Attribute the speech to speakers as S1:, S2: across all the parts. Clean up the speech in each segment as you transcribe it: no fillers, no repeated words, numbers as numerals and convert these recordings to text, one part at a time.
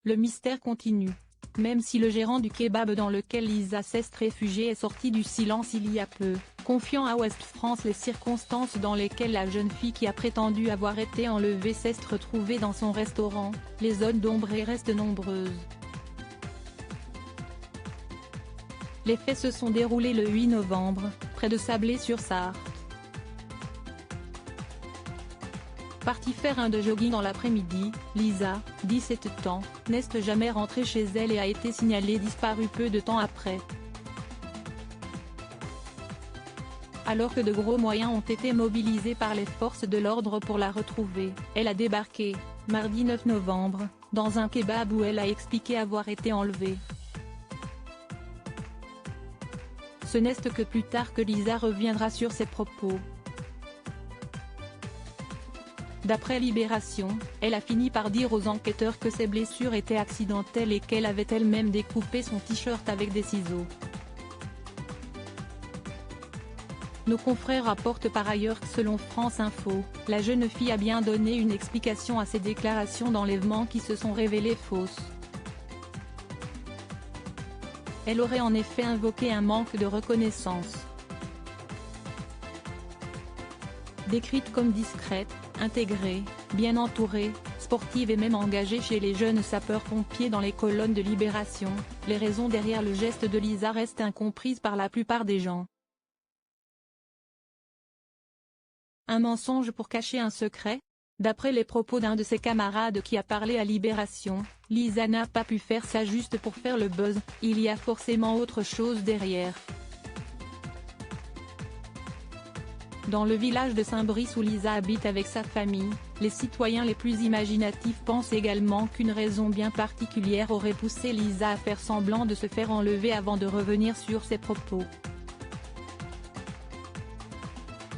S1: Le mystère continue. Même si le gérant du kebab dans lequel Lisa s'est réfugiée est sorti du silence il y a peu, confiant à Ouest France les circonstances dans lesquelles la jeune fille qui a prétendu avoir été enlevée s'est retrouvée dans son restaurant, les zones d'ombre restent nombreuses. Les faits se sont déroulés le 8 novembre, près de Sablé-sur-Sarthe. Partie faire un de jogging dans l'après-midi, Lisa, 17 ans, n'est jamais rentrée chez elle et a été signalée disparue peu de temps après. Alors que de gros moyens ont été mobilisés par les forces de l'ordre pour la retrouver, elle a débarqué, mardi 9 novembre, dans un kebab où elle a expliqué avoir été enlevée. Ce n'est que plus tard que Lisa reviendra sur ses propos. D'après Libération, elle a fini par dire aux enquêteurs que ses blessures étaient accidentelles et qu'elle avait elle-même découpé son t-shirt avec des ciseaux. Nos confrères rapportent par ailleurs que selon France Info, la jeune fille a bien donné une explication à ses déclarations d'enlèvement qui se sont révélées fausses. Elle aurait en effet invoqué un manque de reconnaissance. Décrite comme discrète, intégrée, bien entourée, sportive et même engagée chez les jeunes sapeurs-pompiers dans les colonnes de Libération, les raisons derrière le geste de Lisa restent incomprises par la plupart des gens. Un mensonge pour cacher un secret? D'après les propos d'un de ses camarades qui a parlé à Libération, Lisa n'a pas pu faire ça juste pour faire le buzz, il y a forcément autre chose derrière. Dans le village de Saint-Brice où Lisa habite avec sa famille, les citoyens les plus imaginatifs pensent également qu'une raison bien particulière aurait poussé Lisa à faire semblant de se faire enlever avant de revenir sur ses propos.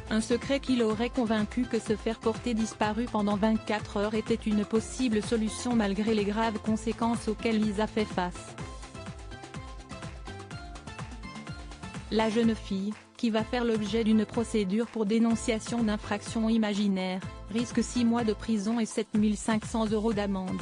S1: Un secret qui l'aurait convaincu que se faire porter disparue pendant 24 heures était une possible solution malgré les graves conséquences auxquelles Lisa fait face. La jeune fille, qui va faire l'objet d'une procédure pour dénonciation d'infraction imaginaire, risque 6 mois de prison et 7 500 € d'amende.